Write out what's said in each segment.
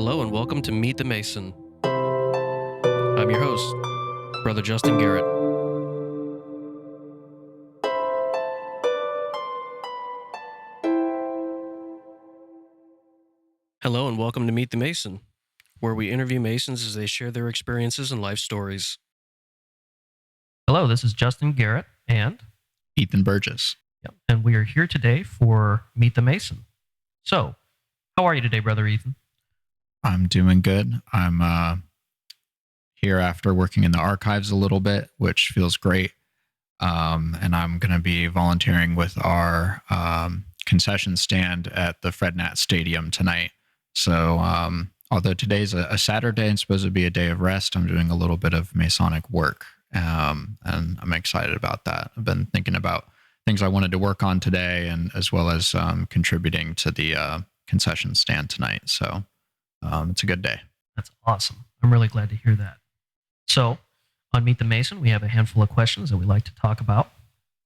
Hello and welcome to Meet the Mason. I'm your host, Brother Justin Garrett. Hello and welcome to Meet the Mason, where we interview Masons as they share their experiences and life stories. Hello, this is Justin Garrett and Ethan Burgess. and we are here today for Meet the Mason. So, how are you today, Brother Ethan? I'm doing good. I'm here after working in the archives a little bit, which feels great. And I'm going to be volunteering with our concession stand at the Fred Nat Stadium tonight. So, although today's a Saturday and supposed to be a day of rest, I'm doing a little bit of Masonic work. And I'm excited about that. I've been thinking about things I wanted to work on today, and as well as contributing to the concession stand tonight. So it's a good day. That's awesome. I'm really glad to hear that. So, on Meet the Mason, we have a handful of questions that we like to talk about.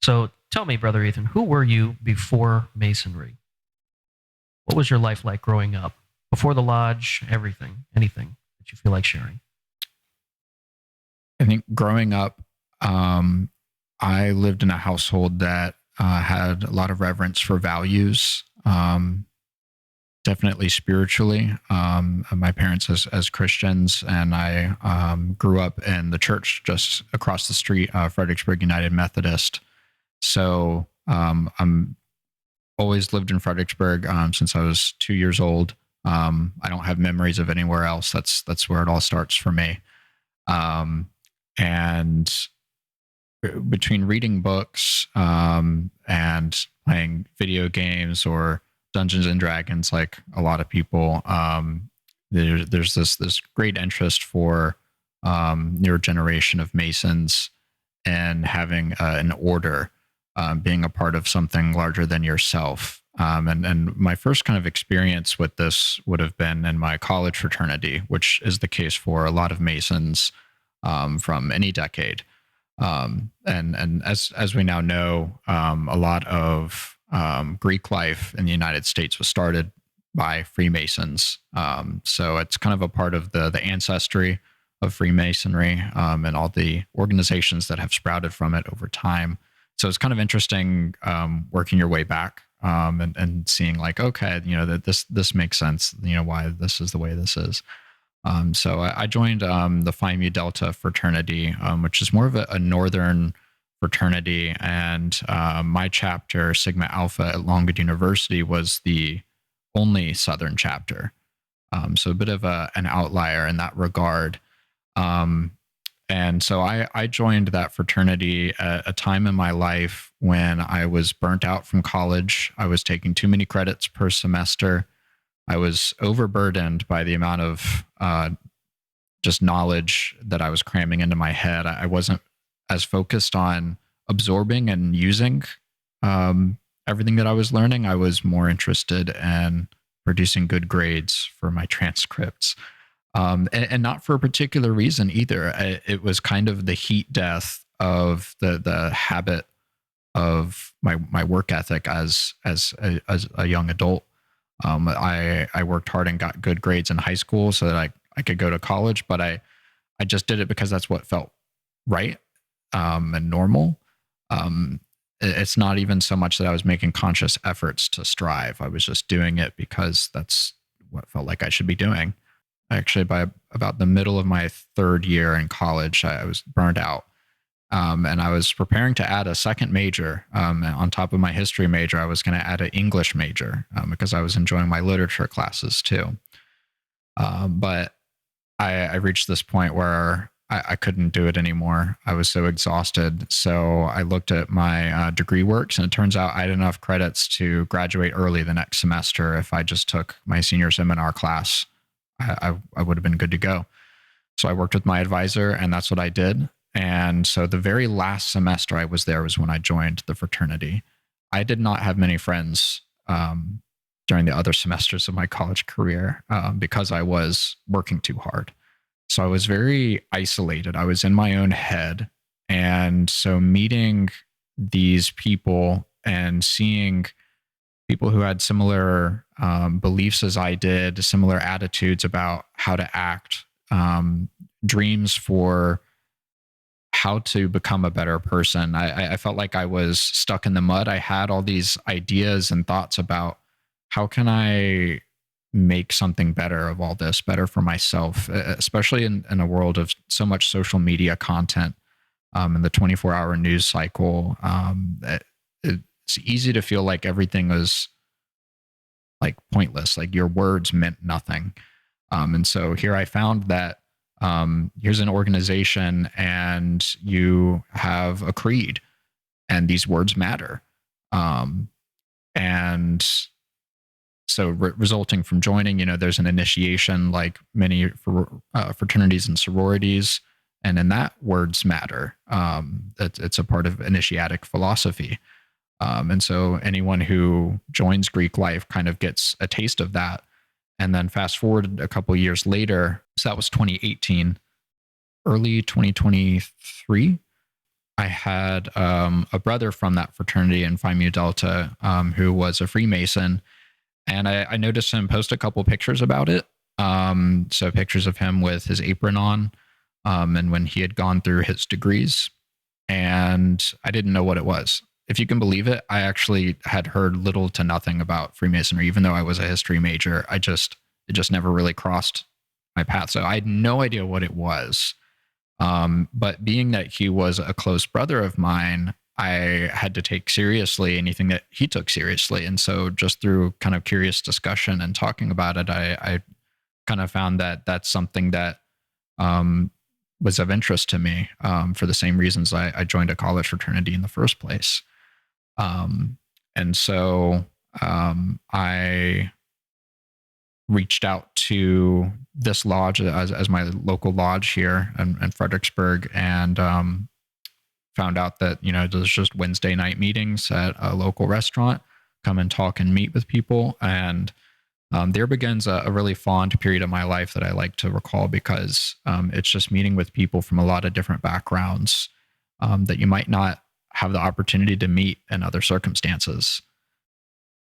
So, tell me, Brother Ethan, who were you before Masonry? What was your life like growing up? Before the lodge, everything, anything that you feel like sharing? I think growing up, I lived in a household that had a lot of reverence for values. Definitely spiritually. My parents as Christians, and I grew up in the church just across the street, Fredericksburg United Methodist. So I'm always lived in Fredericksburg since I was 2 years old. I don't have memories of anywhere else. That's where it all starts for me. And between reading books and playing video games or Dungeons and Dragons, like a lot of people, there's this great interest for your generation of Masons and having an order, being a part of something larger than yourself. And my first kind of experience with this would have been in my college fraternity, which is the case for a lot of Masons from any decade. And as we now know, a lot of Greek life in the United States was started by Freemasons. So it's kind of a part of the ancestry of Freemasonry and all the organizations that have sprouted from it over time. So it's kind of interesting working your way back and seeing like, okay, that this makes sense, why this is the way this is. So I joined the Phi Mu Delta fraternity, which is more of a northern fraternity, and my chapter, Sigma Alpha at Longwood University, was the only southern chapter. So a bit of an outlier in that regard. And so I joined that fraternity at a time in my life when I was burnt out from college. I was taking too many credits per semester. I was overburdened by the amount of just knowledge that I was cramming into my head. I wasn't as focused on absorbing and using everything that I was learning. I was more interested in producing good grades for my transcripts. And not for a particular reason either. It was kind of the heat death of the habit of my work ethic as a young adult. I worked hard and got good grades in high school so that I could go to college, but I just did it because that's what felt right and normal. It's not even so much that I was making conscious efforts to strive. I was just doing it because that's what felt like I should be doing. Actually, by about the middle of my third year in college, I was burned out. And I was preparing to add a second major. On top of my history major, I was going to add an English major because I was enjoying my literature classes too. But I reached this point where I couldn't do it anymore. I was so exhausted. So I looked at my degree works, and it turns out I had enough credits to graduate early the next semester. If I just took my senior seminar class, I would have been good to go. So I worked with my advisor, and that's what I did. And so the very last semester I was there was when I joined the fraternity. I did not have many friends during the other semesters of my college career because I was working too hard. So I was very isolated. I was in my own head. And so meeting these people and seeing people who had similar beliefs as I did, similar attitudes about how to act, dreams for how to become a better person. I felt like I was stuck in the mud. I had all these ideas and thoughts about how can I make something better of all this, better for myself, especially in a world of so much social media content, and the 24-hour news cycle. It's easy to feel like everything was like pointless, like your words meant nothing. And so here I found that here's an organization and you have a creed and these words matter. And so resulting from joining, there's an initiation like many fraternities and sororities. And in that, words matter. It's a part of initiatic philosophy. And so anyone who joins Greek life kind of gets a taste of that. And then fast forward a couple of years later, so that was 2018, early 2023. I had a brother from that fraternity in Phi Mu Delta who was a Freemason. And I noticed him post a couple pictures about it. So pictures of him with his apron on and when he had gone through his degrees. And I didn't know what it was. If you can believe it, I actually had heard little to nothing about Freemasonry, even though I was a history major. It just never really crossed my path. So I had no idea what it was. But being that he was a close brother of mine, I had to take seriously anything that he took seriously. And so just through kind of curious discussion and talking about it, I kind of found that that's something that was of interest to me for the same reasons I joined a college fraternity in the first place. And so I reached out to this lodge as my local lodge here in Fredericksburg and found out that, there's just Wednesday night meetings at a local restaurant, come and talk and meet with people. And there begins a really fond period of my life that I like to recall because it's just meeting with people from a lot of different backgrounds that you might not have the opportunity to meet in other circumstances.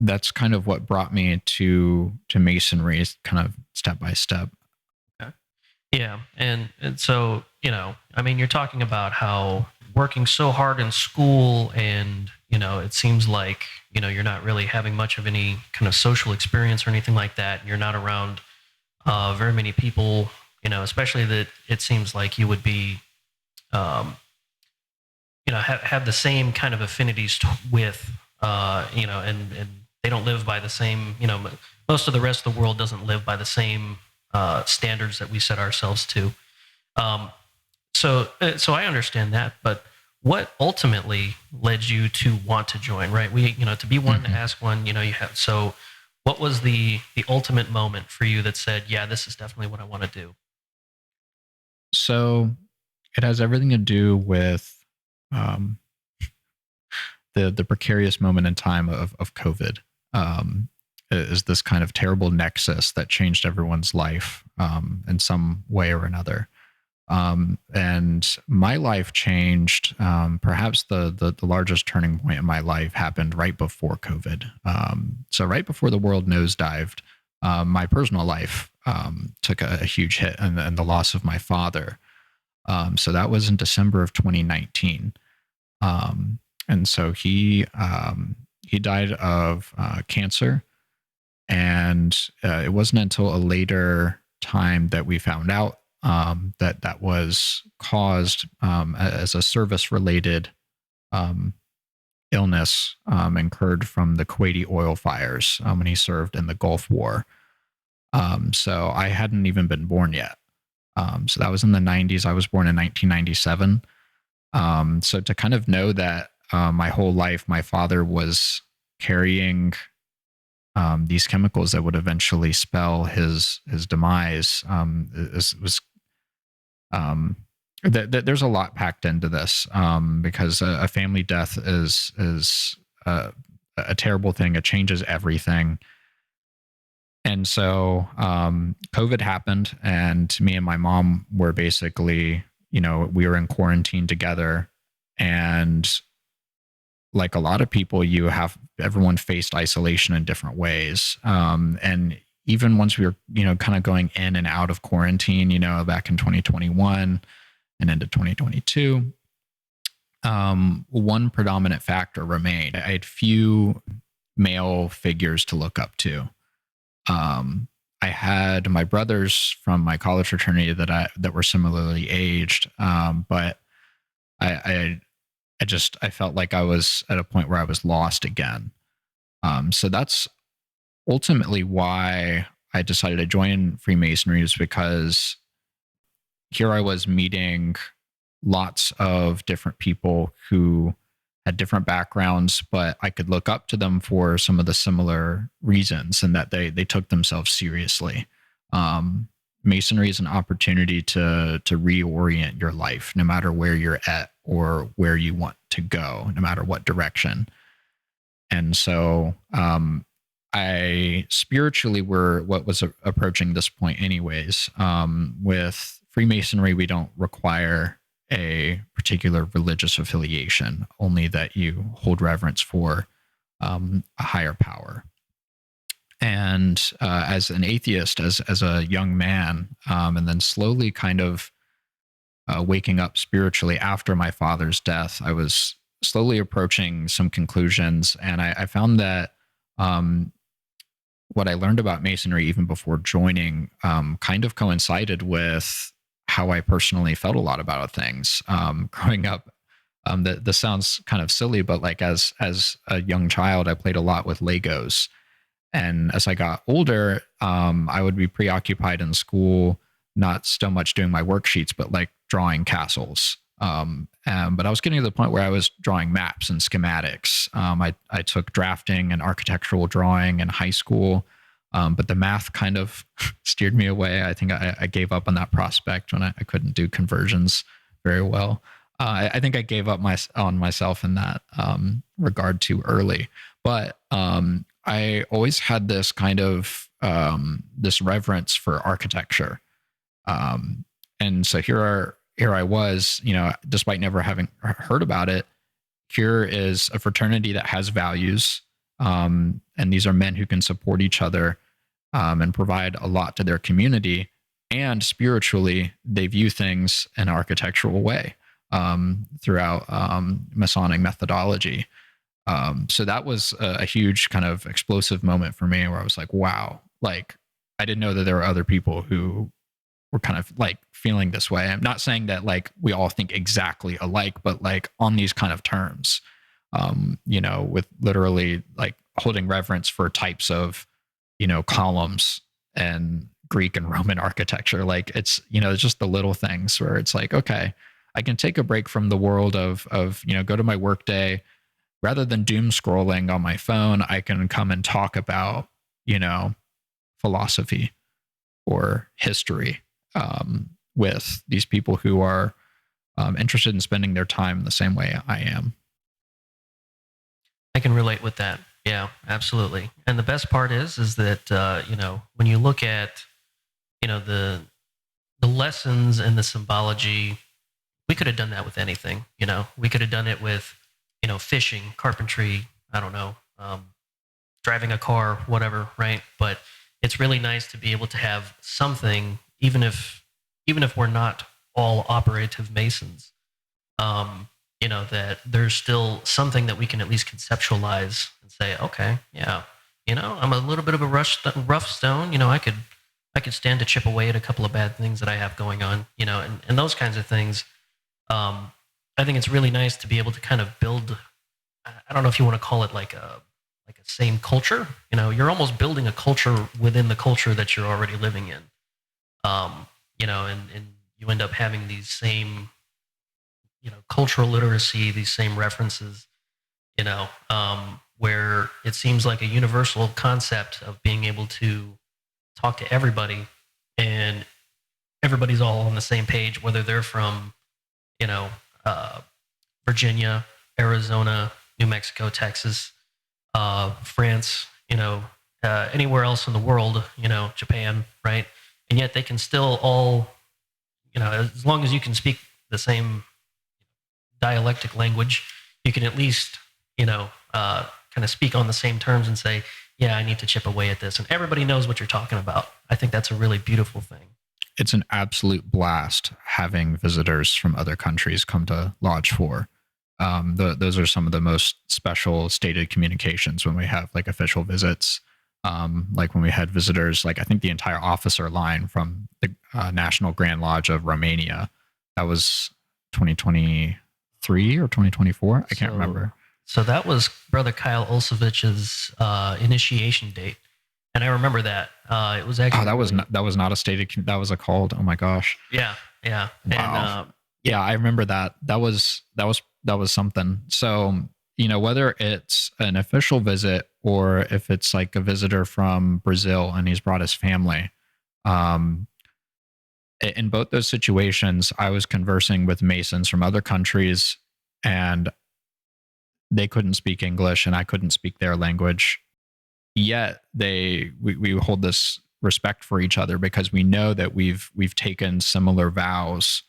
That's kind of what brought me to Masonry, kind of step by step. Okay. Yeah. And so, I mean, you're talking about how working so hard in school and, it seems like, you're not really having much of any kind of social experience or anything like that. You're not around very many people, especially that it seems like you would be, have the same kind of affinities with, and they don't live by the same, most of the rest of the world doesn't live by the same standards that we set ourselves to. So I understand that, but what ultimately led you to want to join, right? To be one to ask one, you have, so what was the ultimate moment for you that said, yeah, this is definitely what I want to do? So it has everything to do with um, the precarious moment in time of COVID. Is this kind of terrible nexus that changed everyone's life in some way or another. And my life changed. Perhaps the largest turning point in my life happened right before COVID. So right before the world nosedived, my personal life took a huge hit and the loss of my father. So that was in December of 2019. And so he died of cancer. And it wasn't until a later time that we found out that was caused as a service-related illness incurred from the Kuwaiti oil fires when he served in the Gulf War. So I hadn't even been born yet. So that was in the 90s. I was born in 1997. So to kind of know that my whole life, my father was carrying these chemicals that would eventually spell his demise was there's a lot packed into this because a family death is a terrible thing. It changes everything. And so COVID happened, and me and my mom were basically, we were in quarantine together, and like a lot of people, everyone faced isolation in different ways. And even once we were, kind of going in and out of quarantine, back in 2021 and into 2022, one predominant factor remained. I had few male figures to look up to. I had my brothers from my college fraternity that were similarly aged, but I felt like I was at a point where I was lost again. So that's ultimately why I decided to join Freemasonry, is because here I was meeting lots of different people who had different backgrounds, but I could look up to them for some of the similar reasons, and that they took themselves seriously. Masonry is an opportunity to reorient your life, no matter where you're at or where you want to go, no matter what direction. And so I spiritually were what was approaching this point anyways. With Freemasonry, we don't require a particular religious affiliation, only that you hold reverence for a higher power. And as an atheist, as a young man, and then slowly kind of waking up spiritually after my father's death, I was slowly approaching some conclusions. And I found that what I learned about Masonry, even before joining, kind of coincided with how I personally felt a lot about things. Growing up, this sounds kind of silly, but like as a young child, I played a lot with Legos. And as I got older, I would be preoccupied in school, not so much doing my worksheets, but like drawing castles. But I was getting to the point where I was drawing maps and schematics. I took drafting and architectural drawing in high school, but the math kind of steered me away. I think I gave up on that prospect when I couldn't do conversions very well. I think I gave up on myself in that regard too early. But I always had this kind of this reverence for architecture, and so here I was, despite never having heard about it. Here is a fraternity that has values, and these are men who can support each other and provide a lot to their community. And spiritually, they view things in an architectural way throughout Masonic methodology. So that was a huge kind of explosive moment for me, where I was like, wow, like I didn't know that there were other people who were kind of like feeling this way. I'm not saying that like we all think exactly alike, but like on these kind of terms, with literally like holding reverence for types of, columns and Greek and Roman architecture. Like it's just the little things where it's like, okay, I can take a break from the world of go to my work day. Rather than doom scrolling on my phone, I can come and talk about, philosophy or history with these people who are interested in spending their time the same way I am. I can relate with that. Yeah, absolutely. And the best part is that when you look at the lessons and the symbology, we could have done that with anything. We could have done it with fishing, carpentry. I don't know, driving a car, whatever, right? But it's really nice to be able to have something, even if we're not all operative Masons. That there's still something that we can at least conceptualize and say, okay, yeah, I'm a little bit of a rough stone. I could stand to chip away at a couple of bad things that I have going on, and those kinds of things. I think it's really nice to be able to kind of build. I don't know if you want to call it like a same culture. You're almost building a culture within the culture that you're already living in. And you end up having these same cultural literacy, these same references, where it seems like a universal concept of being able to talk to everybody, and everybody's all on the same page, whether they're from, Virginia, Arizona, New Mexico, Texas, France, anywhere else in the world, Japan, right? And yet they can still all, as long as you can speak the same dialectic language, you can at least kind of speak on the same terms and say, yeah, I need to chip away at this. And everybody knows what you're talking about. I think that's a really beautiful thing. It's an absolute blast having visitors from other countries come to Lodge 4. Those are some of the most special stated communications when we have like official visits. Like when we had visitors, like I think the entire officer line from the National Grand Lodge of Romania. That was 2023 or 2024. I can't remember. So that was Brother Kyle Olsevich's initiation date, and I remember that. It was actually that was not a stated. That was a called. Oh my gosh. Yeah. Wow. And, yeah, I remember that. That was something. So whether it's an official visit or if it's like a visitor from Brazil and he's brought his family, in both those situations, I was conversing with Masons from other countries, and they couldn't speak English and I couldn't speak their language. Yet we hold this respect for each other because we know that we've taken similar vows.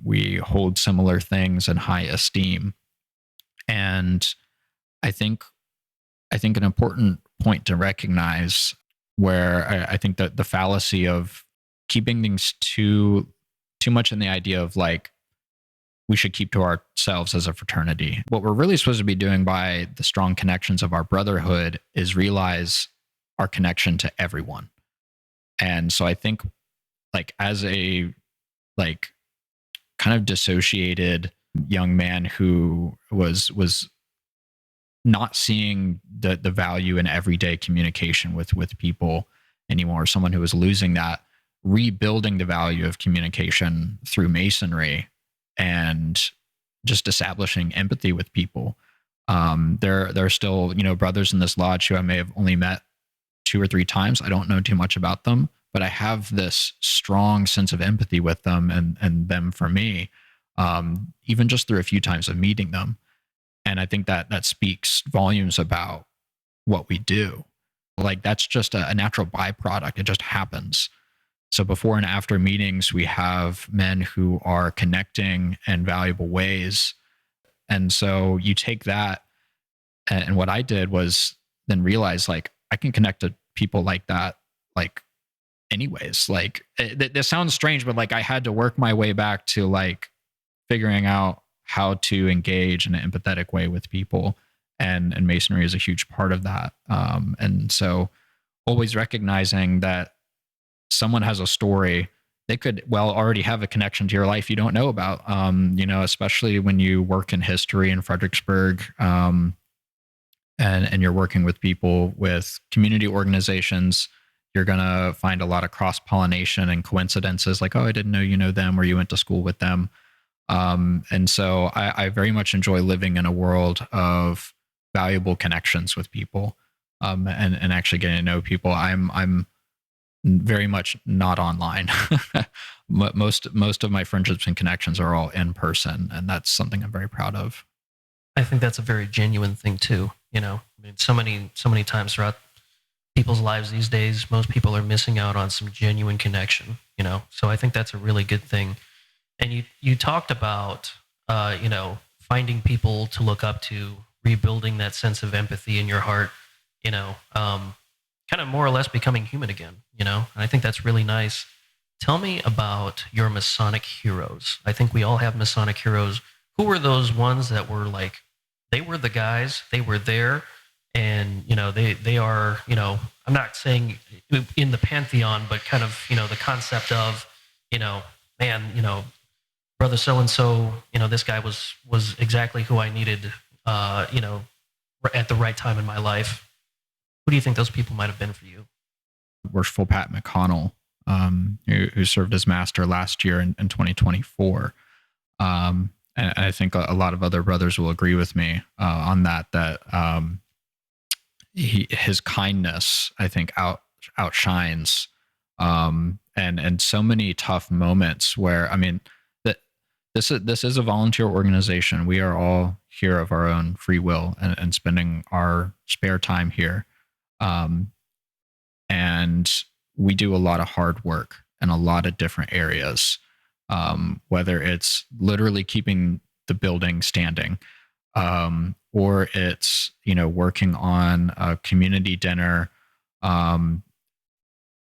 We hold similar things in high esteem. And I think an important point to recognize where I think that the fallacy of keeping things too much in the idea of like we should keep to ourselves as a fraternity. What we're really supposed to be doing by the strong connections of our brotherhood is realize our connection to everyone. And so I think like as a like kind of dissociated young man who was not seeing the value in everyday communication with people anymore, someone who was losing that, rebuilding the value of communication through Masonry and just establishing empathy with people. There are still, brothers in this lodge who I may have only met 2 or 3 times. I don't know too much about them, but I have this strong sense of empathy with them and them for me, even just through a few times of meeting them. And I think that speaks volumes about what we do. Like that's just a natural byproduct. It just happens. So before and after meetings, we have men who are connecting in valuable ways. And so you take that, and what I did was then realize like I can connect to people like that, like anyways. Like this sounds strange, but like I had to work my way back to like figuring out how to engage in an empathetic way with people. And Masonry is a huge part of that. And so always recognizing that someone has a story, they could already have a connection to your life you don't know about, especially when you work in history in Fredericksburg, and you're working with people with community organizations. You're going to find a lot of cross-pollination and coincidences like, oh, I didn't know you know them or you went to school with them. And so I very much enjoy living in a world of valuable connections with people, and actually getting to know people. I'm very much not online. most of my friendships and connections are all in person, and that's something I'm very proud of. I think that's a very genuine thing too. I mean, so many times throughout people's lives these days, most people are missing out on some genuine connection. So I think that's a really good thing. And you talked about finding people to look up to, rebuilding that sense of empathy in your heart. Kind of more or less becoming human again, and I think that's really nice. Tell me about your Masonic heroes. I think we all have Masonic heroes. Who were those ones that were like, they were the guys, they were there, and, they are, I'm not saying in the pantheon, but kind of, the concept of, man, brother so-and-so, this guy was exactly who I needed, at the right time in my life. Who do you think those people might have been for you? Worshipful Pat McConnell, who served as master last year in 2024. And I think a lot of other brothers will agree with me on that his kindness, I think, outshines, and so many tough moments where, I mean, that this is a volunteer organization. We are all here of our own free will and spending our spare time here. And we do a lot of hard work in a lot of different areas, whether it's literally keeping the building standing, or it's, working on a community dinner, um,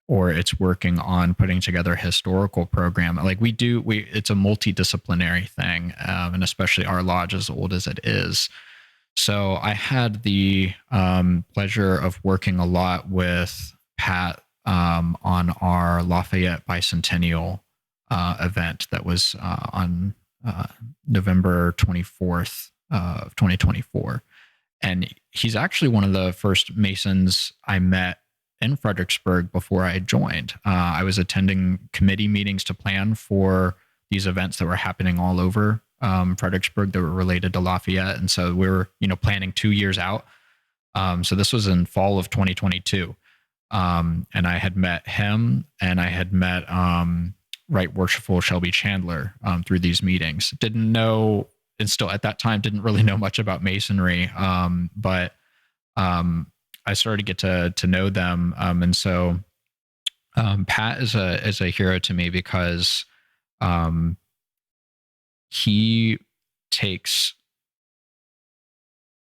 or it's working on putting together a historical program. Like it's a multidisciplinary thing, and especially our lodge, as old as it is. So I had the pleasure of working a lot with Pat on our Lafayette Bicentennial event that was on November 24th of 2024. And he's actually one of the first Masons I met in Fredericksburg before I joined. I was attending committee meetings to plan for these events that were happening all over Fredericksburg that were related to Lafayette. And so we were, planning 2 years out. So this was in fall of 2022. And I had met him, and I had met Right Worshipful Shelby Chandler through these meetings. Didn't know, and still at that time didn't really know much about Masonry, but I started to get to know them. And so Pat is a hero to me because he takes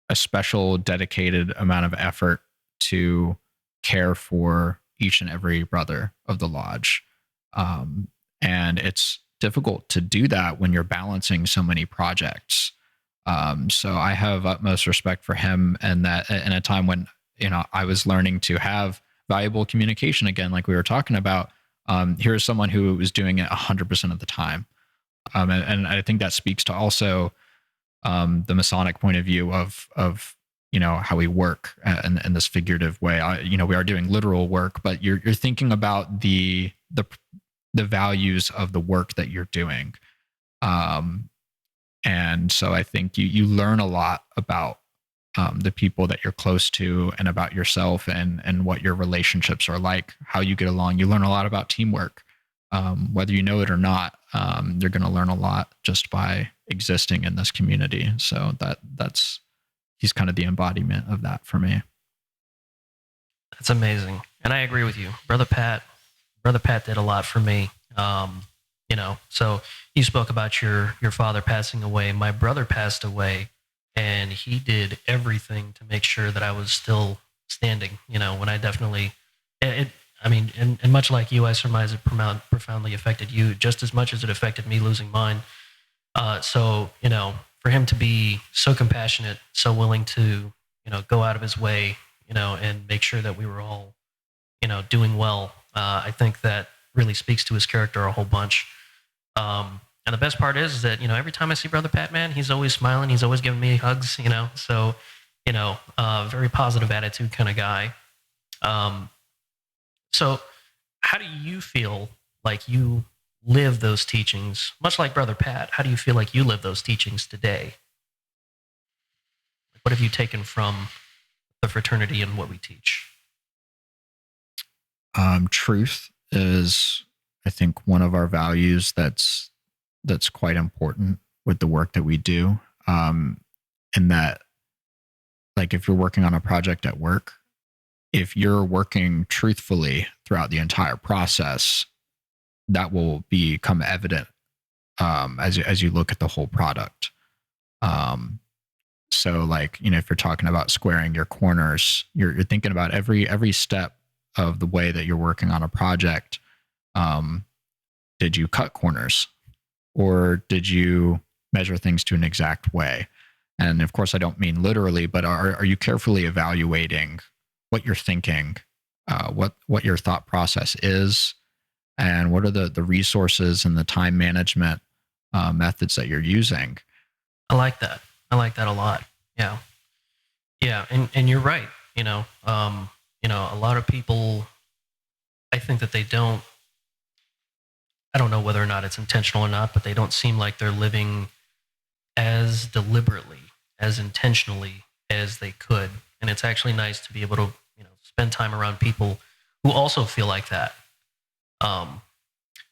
a special dedicated amount of effort to care for each and every brother of the lodge. And it's difficult to do that when you're balancing so many projects. So I have utmost respect for him, and that in a time when, I was learning to have valuable communication again, like we were talking about. Here's someone who was doing it 100% of the time. And I think that speaks to also the Masonic point of view of how we work in this figurative way. We are doing literal work, but you're thinking about the values of the work that you're doing. And so I think you learn a lot about the people that you're close to, and about yourself, and what your relationships are like, how you get along. You learn a lot about teamwork. Whether you know it or not, you're going to learn a lot just by existing in this community. So he's kind of the embodiment of that for me. That's amazing. And I agree with you. Brother Pat did a lot for me. So you spoke about your father passing away. My brother passed away, and he did everything to make sure that I was still standing, when I definitely, and much like you, I surmise it profoundly affected you just as much as it affected me losing mine. So, for him to be so compassionate, so willing to, go out of his way, and make sure that we were all, doing well, I think that really speaks to his character a whole bunch. And the best part is that, every time I see Brother Pat, man, he's always smiling. He's always giving me hugs, so, very positive attitude kind of guy. So how do you feel like you live those teachings, much like Brother Pat? How do you feel like you live those teachings today? What have you taken from the fraternity and what we teach? Truth is, I think, one of our values that's quite important with the work that we do. In that, like, if you're working on a project at work, if you're working truthfully throughout the entire process, that will become evident as you look at the whole product. So, like, if you're talking about squaring your corners, you're thinking about every step of the way that you're working on a project. Did you cut corners, or did you measure things to an exact way? And of course, I don't mean literally, but are you carefully evaluating what you're thinking, what your thought process is, and what are the resources and the time management methods that you're using? I like that. I like that a lot. Yeah. Yeah. And you're right. A lot of people, I think that I don't know whether or not it's intentional or not, but they don't seem like they're living as deliberately, as intentionally as they could. And it's actually nice to be able to, spend time around people who also feel like that.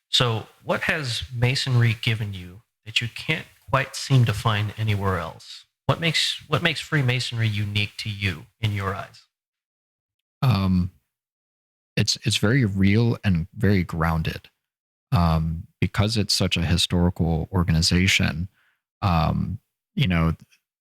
So what has Masonry given you that you can't quite seem to find anywhere else? What makes Freemasonry unique to you in your eyes? It's very real and very grounded. Because it's such a historical organization.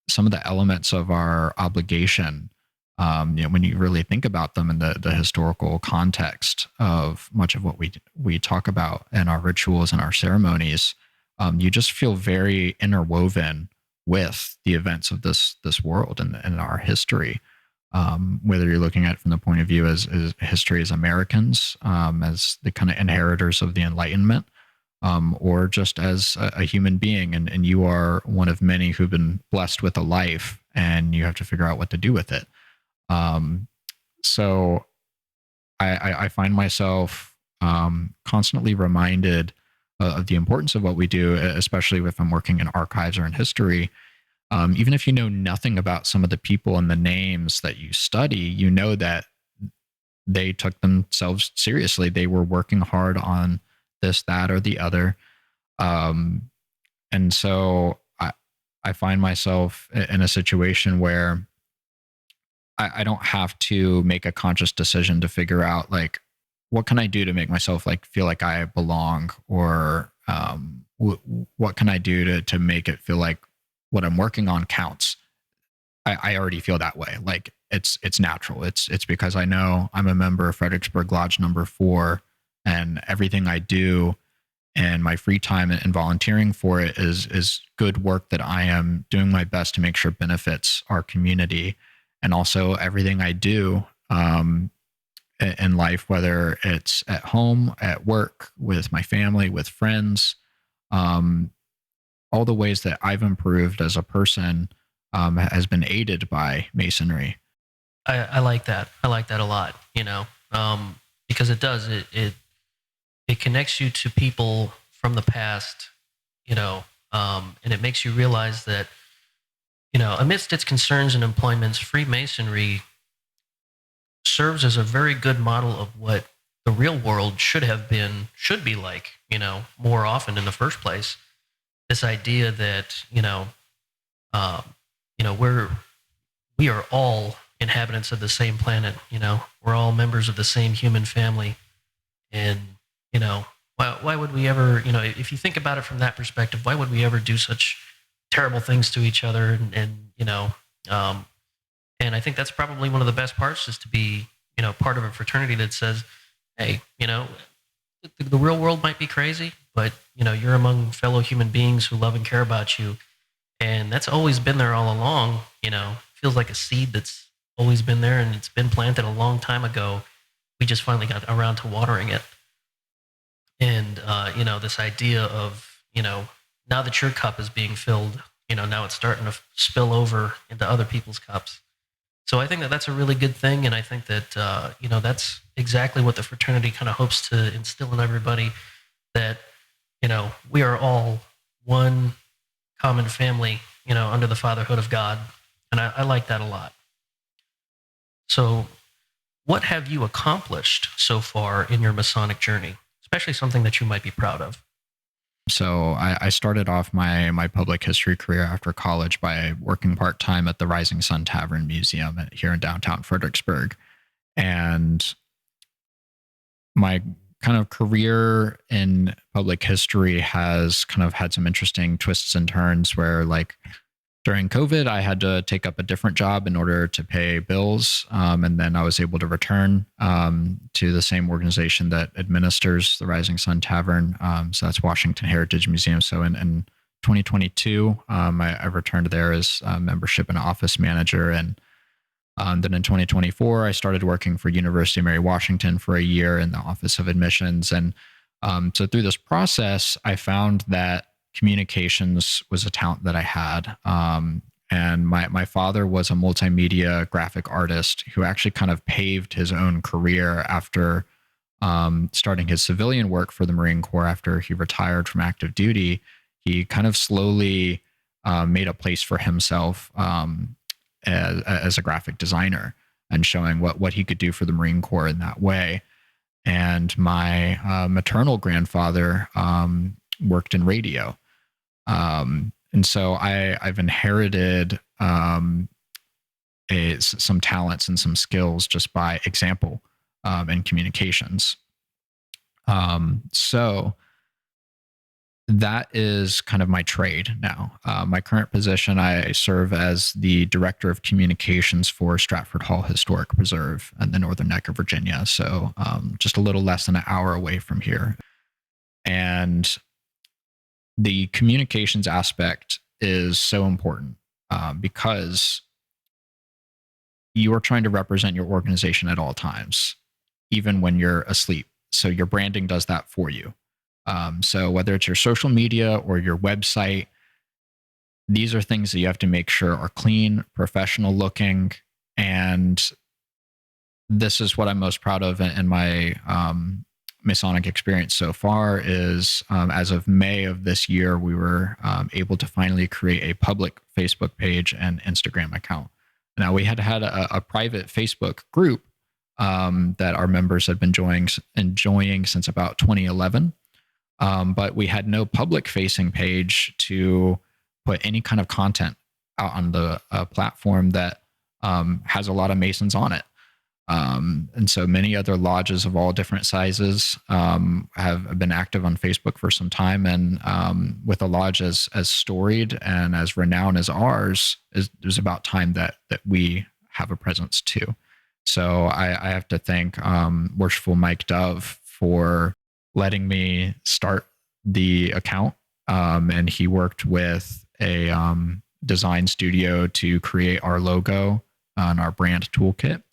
some of the elements of our obligation, when you really think about them in the historical context of much of what we talk about in our rituals and our ceremonies, you just feel very interwoven with the events of this world and our history. Whether you're looking at it from the point of view as history as Americans, as the kind of inheritors of the Enlightenment, or just as a human being, and you are one of many who've been blessed with a life, and you have to figure out what to do with it. Um, so I find myself constantly reminded of the importance of what we do, especially if I'm working in archives or in history. Even if you know nothing about some of the people and the names that you study, you know that they took themselves seriously. They were working hard on this, that, or the other. Um, and so I find myself in a situation where I don't have to make a conscious decision to figure out like what can I do to make myself like feel like I belong, or what can I do to make it feel like what I'm working on counts. I already feel that way. Like it's natural. It's because I know I'm a member of Fredericksburg Lodge number 4, and everything I do and my free time and volunteering for it is good work that I am doing my best to make sure benefits our community. And also everything I do in life, whether it's at home, at work, with my family, with friends, um, all the ways that I've improved as a person has been aided by Masonry. I like that. I like that a lot. Because it does it connects you to people from the past. And it makes you realize that amidst its concerns and employments, Freemasonry serves as a very good model of what the real world should be like. More often in the first place. This idea that um, we are all inhabitants of the same planet. We're all members of the same human family, and why would we ever? If you think about it from that perspective, why would we ever do such terrible things to each other? Um, and I think that's probably one of the best parts is to be part of a fraternity that says, hey, the real world might be crazy, but you're among fellow human beings who love and care about you, and that's always been there all along. Feels like a seed that's always been there, and it's been planted a long time ago. We just finally got around to watering it, and this idea of now that your cup is being filled, now it's starting to spill over into other people's cups. So I think that that's a really good thing, and I think that that's exactly what the fraternity kind of hopes to instill in everybody, that we are all one common family, under the fatherhood of God, and I like that a lot. So, what have you accomplished so far in your Masonic journey, especially something that you might be proud of? So I started off my public history career after college by working part time at the Rising Sun Tavern Museum here in downtown Fredericksburg, and my kind of career in public history has kind of had some interesting twists and turns where, like, during COVID, I had to take up a different job in order to pay bills. And then I was able to return to the same organization that administers the Rising Sun Tavern. So that's Washington Heritage Museum. So in 2022, I returned there as a membership and office manager. And then in 2024, I started working for University of Mary Washington for a year in the Office of Admissions. And so through this process, I found that communications was a talent that I had. And my father was a multimedia graphic artist who actually kind of paved his own career after starting his civilian work for the Marine Corps after he retired from active duty. He kind of slowly made a place for himself as a graphic designer and showing what he could do for the Marine Corps in that way. And my maternal grandfather worked in radio. And so I've inherited some talents and some skills just by example and communications. So That is kind of my trade now. My current position, I serve as the director of communications for Stratford Hall Historic Preserve in the Northern Neck of Virginia. So just a little less than an hour away from here. And the communications aspect is so important because you are trying to represent your organization at all times, even when you're asleep. So your branding does that for you. So whether it's your social media or your website, these are things that you have to make sure are clean, professional looking. And this is what I'm most proud of in my Masonic experience so far is as of May of this year, we were able to finally create a public Facebook page and Instagram account. Now we had a private Facebook group that our members had been enjoying since about 2011. But we had no public facing page to put any kind of content out on the platform that has a lot of Masons on it. And so many other lodges of all different sizes have been active on Facebook for some time. And with a lodge as storied and as renowned as ours, it was about time that we have a presence too. So I have to thank Worshipful Mike Dove for letting me start the account. And he worked with a design studio to create our logo and our brand toolkit,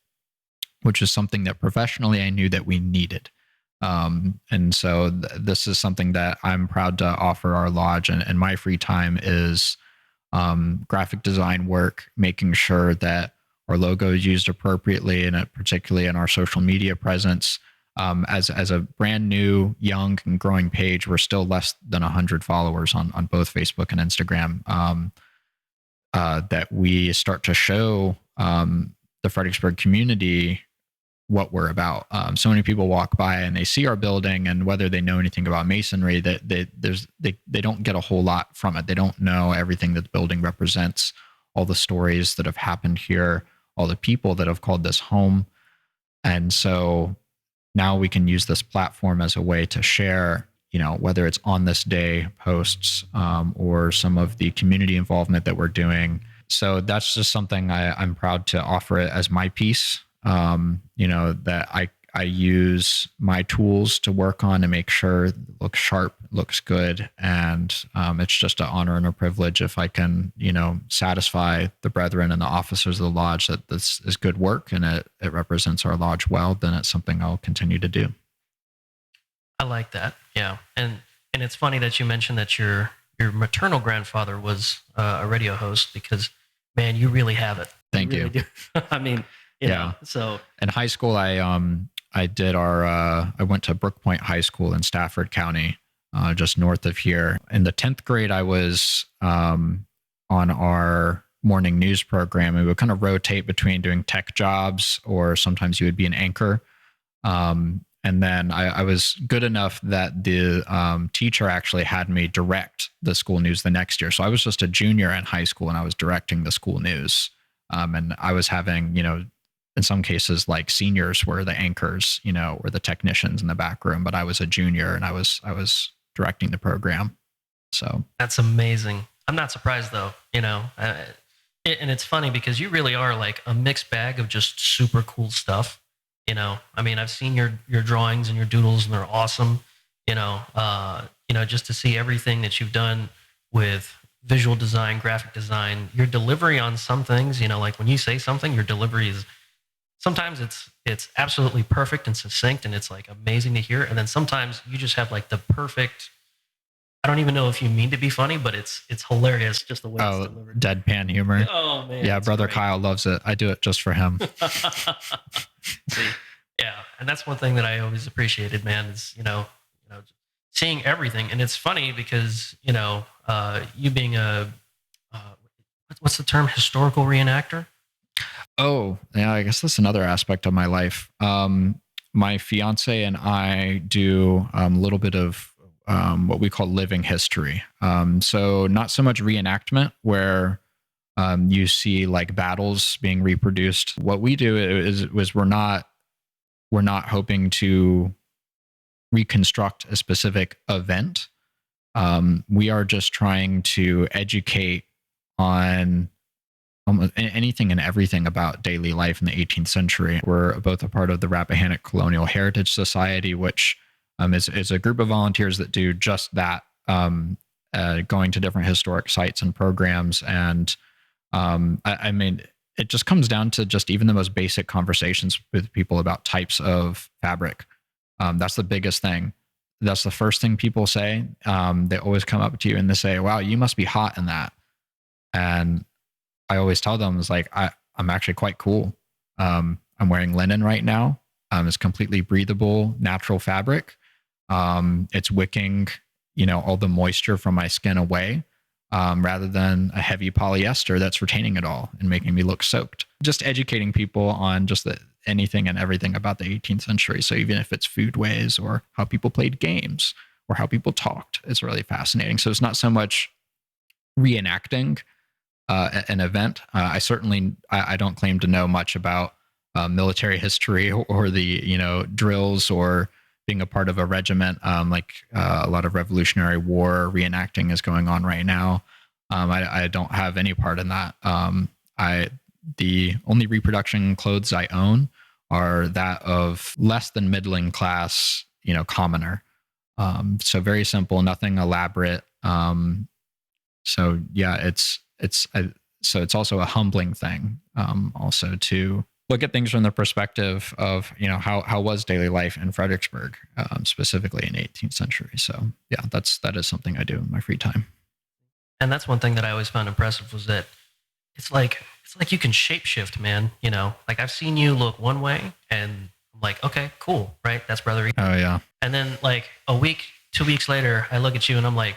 which is something that professionally I knew that we needed. And so this is something that I'm proud to offer our lodge. And my free time is graphic design work, making sure that our logo is used appropriately, and particularly in our social media presence. As a brand new, young, and growing page, we're still less than 100 followers on both Facebook and Instagram. That we start to show the Fredericksburg community what we're about. So many people walk by and they see our building, and whether they know anything about Masonry, that they don't get a whole lot from it. They don't know everything that the building represents, all the stories that have happened here, all the people that have called this home. And so now we can use this platform as a way to share, whether it's on this day posts or some of the community involvement that we're doing. So that's just something I'm proud to offer it as my piece. That I use my tools to work on to make sure it looks sharp, looks good. And it's just an honor and a privilege if I can, satisfy the brethren and the officers of the lodge that this is good work and it represents our lodge well, then it's something I'll continue to do. I like that. Yeah. And it's funny that you mentioned that your maternal grandfather was a radio host, because, man, you really have it. Thank you. Really I mean, yeah. So in high school, I went to Brook Point High School in Stafford County, just north of here. In the 10th grade, I was on our morning news program. We would kind of rotate between doing tech jobs, or sometimes you would be an anchor. And then I was good enough that the teacher actually had me direct the school news the next year. So I was just a junior in high school and I was directing the school news. And I was having, in some cases, like seniors were the anchors, were the technicians in the back room, but I was a junior and I was directing the program. So that's amazing. I'm not surprised though, and it's funny because you really are like a mixed bag of just super cool stuff. I mean, I've seen your drawings and your doodles, and they're awesome. Just to see everything that you've done with visual design, graphic design, your delivery on some things, like when you say something, your delivery is sometimes it's absolutely perfect and succinct, and it's like amazing to hear. And then sometimes you just have like the perfect, I don't even know if you mean to be funny, but it's hilarious just the way it's delivered. Deadpan humor. Oh man. Yeah, brother great. Kyle loves it. I do it just for him. See, yeah, and that's one thing that I always appreciated, man, is seeing everything. And it's funny because you being a what's the term, historical reenactor? Oh, yeah, I guess that's another aspect of my life. My fiance and I do a little bit of what we call living history. So not so much reenactment where you see like battles being reproduced. What we do is we're not hoping to reconstruct a specific event. We are just trying to educate on almost anything and everything about daily life in the 18th century. We're both a part of the Rappahannock Colonial Heritage Society, which is a group of volunteers that do just that, going to different historic sites and programs. And I mean, it just comes down to just even the most basic conversations with people about types of fabric. That's the biggest thing. That's the first thing people say. They always come up to you and they say, "Wow, you must be hot in that." And I always tell them, it's like, I'm actually quite cool. I'm wearing linen right now. It's completely breathable, natural fabric. It's wicking, all the moisture from my skin away, rather than a heavy polyester that's retaining it all and making me look soaked. Just educating people on just anything and everything about the 18th century. So even if it's foodways or how people played games or how people talked, it's really fascinating. So it's not so much reenacting an event. I don't claim to know much about military history or the drills or being a part of a regiment. Like a lot of Revolutionary War reenacting is going on right now. I don't have any part in that. The only reproduction clothes I own are that of less than middling class, commoner. So very simple, nothing elaborate. So yeah, so it's also a humbling thing, also to look at things from the perspective of how was daily life in Fredericksburg, specifically in the 18th century. So yeah, that is something I do in my free time. And that's one thing that I always found impressive was that it's like you can shapeshift, man. Like I've seen you look one way, and I'm like, okay, cool, right? That's Brother Ethan. Oh yeah. And then like a week, 2 weeks later, I look at you and I'm like,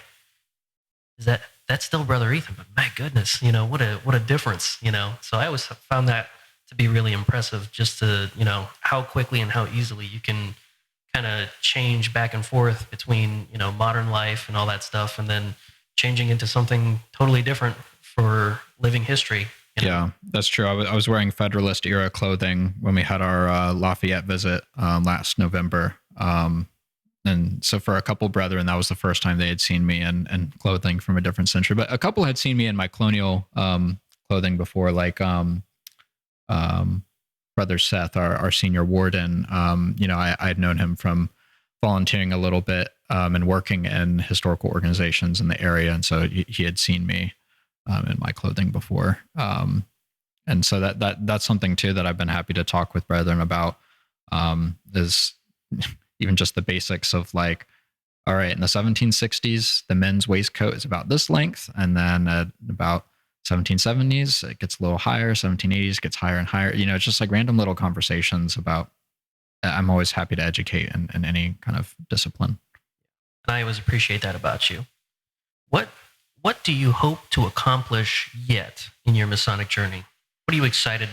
that's still Brother Ethan? But my goodness, what a difference, So I always found that to be really impressive, just to how quickly and how easily you can kind of change back and forth between modern life and all that stuff, and then changing into something totally different for living history. Yeah, that's true. I was wearing Federalist era clothing when we had our Lafayette visit last November. And so for a couple brethren, that was the first time they had seen me in clothing from a different century. But a couple had seen me in my colonial clothing before, like Brother Seth, our senior warden. I had known him from volunteering a little bit and working in historical organizations in the area. And so he had seen me in my clothing before. And so that's something too that I've been happy to talk with brethren about, is even just the basics of like, all right, in the 1760s, the men's waistcoat is about this length. And then about 1770s, it gets a little higher. 1780s gets higher and higher. It's just like random little conversations about, I'm always happy to educate in any kind of discipline. And I always appreciate that about you. What do you hope to accomplish yet in your Masonic journey? What are you excited?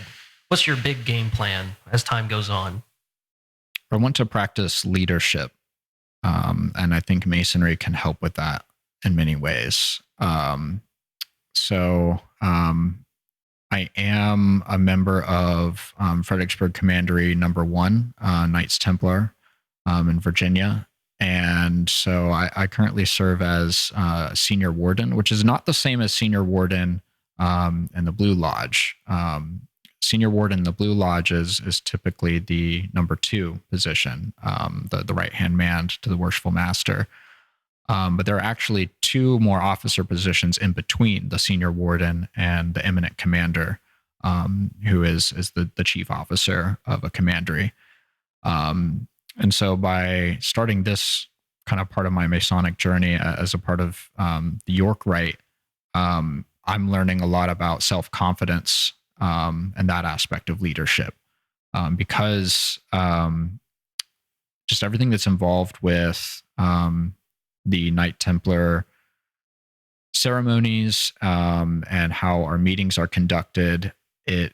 What's your big game plan as time goes on? I want to practice leadership. And I think Masonry can help with that in many ways. So I am a member of Fredericksburg Commandery Number 1, Knights Templar in Virginia. And so I currently serve as senior warden, which is not the same as senior warden in the Blue Lodge. Senior warden in the Blue Lodge is typically the number 2 position, the right-hand man to the worshipful master. But there are actually 2 more officer positions in between the senior warden and the eminent commander, who is the chief officer of a commandery. And so by starting this kind of part of my Masonic journey as a part of the York Rite, I'm learning a lot about self-confidence and that aspect of leadership, because just everything that's involved with the Knight Templar ceremonies and how our meetings are conducted, it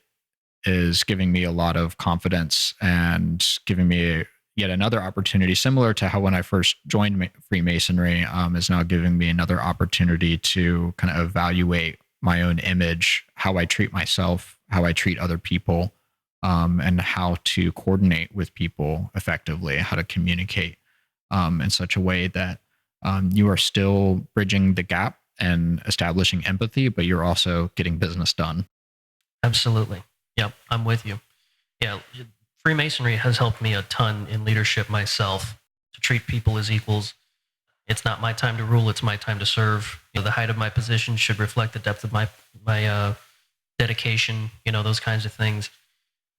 is giving me a lot of confidence and giving me yet another opportunity, similar to how when I first joined Freemasonry, is now giving me another opportunity to kind of evaluate my own image, how I treat myself, how I treat other people, and how to coordinate with people effectively, how to communicate in such a way that You are still bridging the gap and establishing empathy, but you're also getting business done. Absolutely. Yep, I'm with you. Yeah, Freemasonry has helped me a ton in leadership myself to treat people as equals. It's not my time to rule; it's my time to serve. The height of my position should reflect the depth of my dedication. Those kinds of things.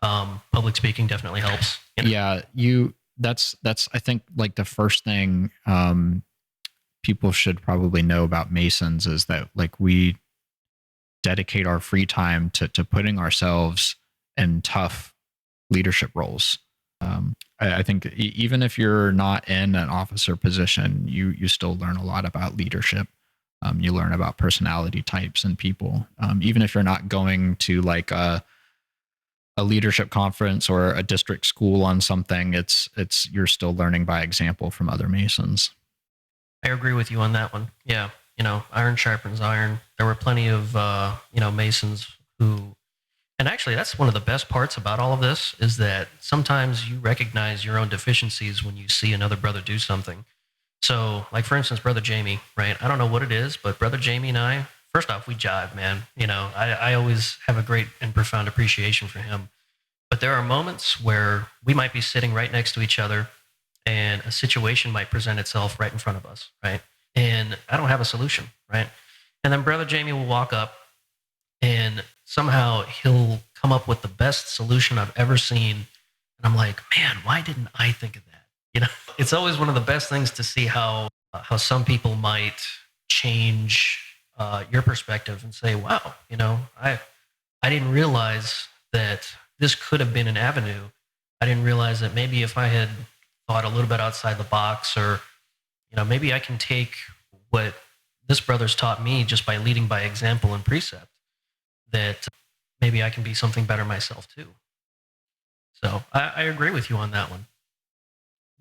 Public speaking definitely helps. Yeah, that's I think like the first thing people should probably know about Masons is that like we dedicate our free time to putting ourselves in tough leadership roles. I think even if you're not in an officer position, you still learn a lot about leadership. You learn about personality types and people. Even if you're not going to like a leadership conference or a district school on something, it's you're still learning by example from other Masons. I agree with you on that one. Yeah, iron sharpens iron. There were plenty of Masons who, and actually that's one of the best parts about all of this is that sometimes you recognize your own deficiencies when you see another brother do something. So, like for instance, Brother Jamie, right? I don't know what it is, but Brother Jamie and I, first off, we jive, man. I always have a great and profound appreciation for him. But there are moments where we might be sitting right next to each other and a situation might present itself right in front of us, right? And I don't have a solution, right? And then Brother Jamie will walk up and somehow he'll come up with the best solution I've ever seen. And I'm like, man, why didn't I think of that? It's always one of the best things to see how some people might change your perspective and say, wow, I didn't realize that this could have been an avenue. I didn't realize that maybe if I had thought a little bit outside the box, or maybe I can take what this brother's taught me just by leading by example and precept, that maybe I can be something better myself too. So I agree with you on that one.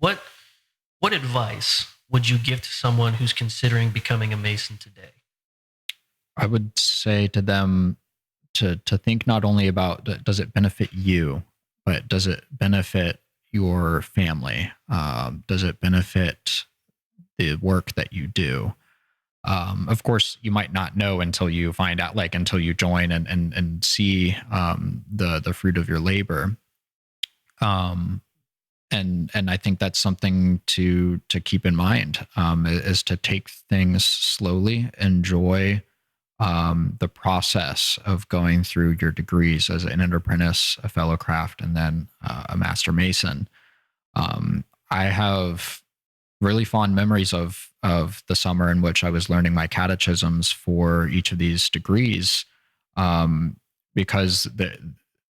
What advice would you give to someone who's considering becoming a Mason today? I would say to them to think not only about does it benefit you, but does it benefit your family? Does it benefit the work that you do? Of course, you might not know until you find out, like until you join and see the fruit of your labor. And I think that's something to keep in mind, is to take things slowly, enjoy the process of going through your degrees as an apprentice, a fellow craft, and then a master mason. I have really fond memories of the summer in which I was learning my catechisms for each of these degrees, because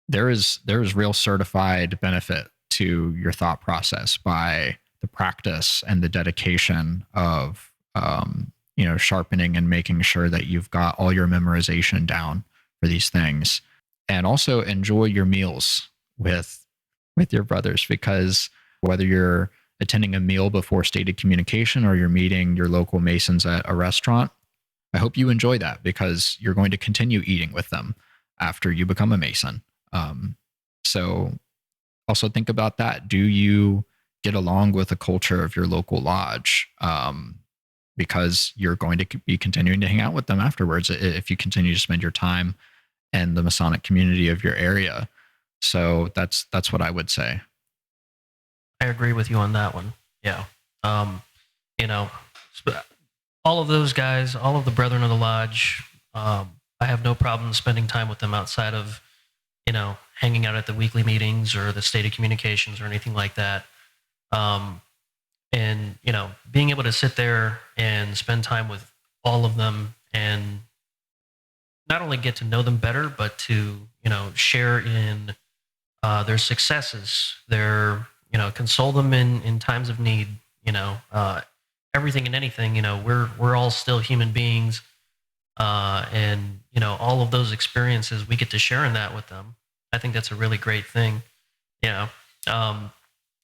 there is real certified benefit to your thought process by the practice and the dedication of sharpening and making sure that you've got all your memorization down for these things. And also enjoy your meals with your brothers, because whether you're attending a meal before stated communication or you're meeting your local Masons at a restaurant, I hope you enjoy that, because you're going to continue eating with them after you become a Mason. So also think about that. Do you get along with the culture of your local lodge? Because you're going to be continuing to hang out with them afterwards if you continue to spend your time in the Masonic community of your area. So that's what I would say. I agree with you on that one. Yeah. You know, all of those guys, all of the brethren of the lodge, I have no problem spending time with them outside of, hanging out at the weekly meetings or the state of communications or anything like that. And, being able to sit there and spend time with all of them and not only get to know them better, but to, share in their successes, their, console them in times of need, everything and anything, we're all still human beings. And, all of those experiences, we get to share in that with them. I think that's a really great thing.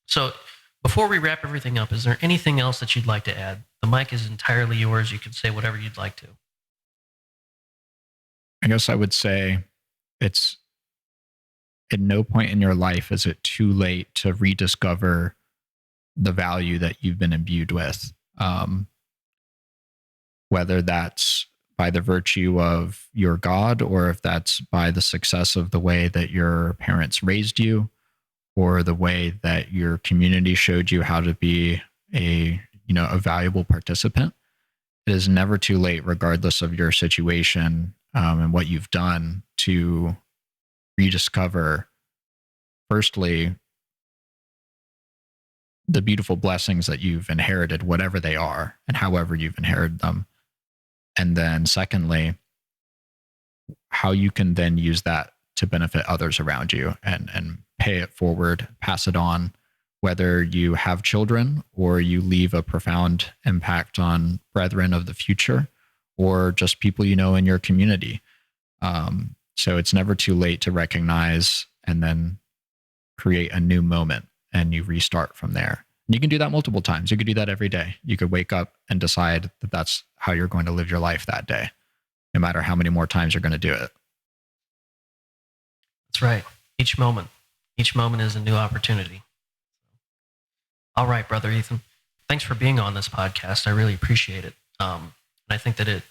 So before we wrap everything up, is there anything else that you'd like to add? The mic is entirely yours. You can say whatever you'd like to. I guess I would say it's at no point in your life is it too late to rediscover the value that you've been imbued with. whether that's by the virtue of your God or if that's by the success of the way that your parents raised you or the way that your community showed you how to be a valuable participant. It is never too late, regardless of your situation and what you've done, to rediscover, firstly, the beautiful blessings that you've inherited, whatever they are, and however you've inherited them. And then, secondly, how you can then use that to benefit others around you and pay it forward, pass it on, whether you have children or you leave a profound impact on brethren of the future or just people you know in your community. So it's never too late to recognize and then create a new moment and you restart from there. And you can do that multiple times. You could do that every day. You could wake up and decide that that's how you're going to live your life that day, no matter how many more times you're going to do it. That's right. Each moment is a new opportunity. All right, Brother Ethan. Thanks for being on this podcast. I really appreciate it. And I think that it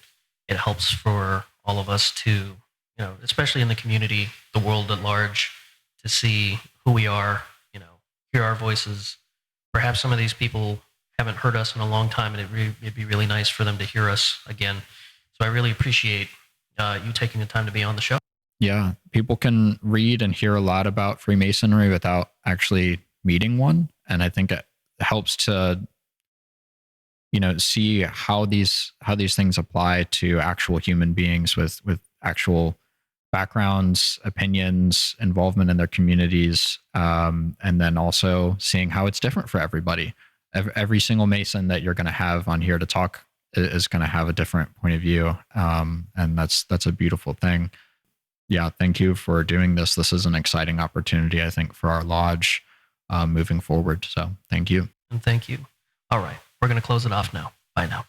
helps for all of us to, especially in the community, the world at large, to see who we are, hear our voices. Perhaps some of these people haven't heard us in a long time, and it'd be really nice for them to hear us again. So I really appreciate you taking the time to be on the show. Yeah, people can read and hear a lot about Freemasonry without actually meeting one. And I think it helps to, see how these things apply to actual human beings with actual backgrounds, opinions, involvement in their communities, and then also seeing how it's different for everybody. Every single Mason that you're going to have on here to talk is going to have a different point of view, and that's a beautiful thing. Yeah, thank you for doing this. This is an exciting opportunity, I think, for our lodge moving forward. So thank you. And thank you. All right, we're going to close it off now. Bye now.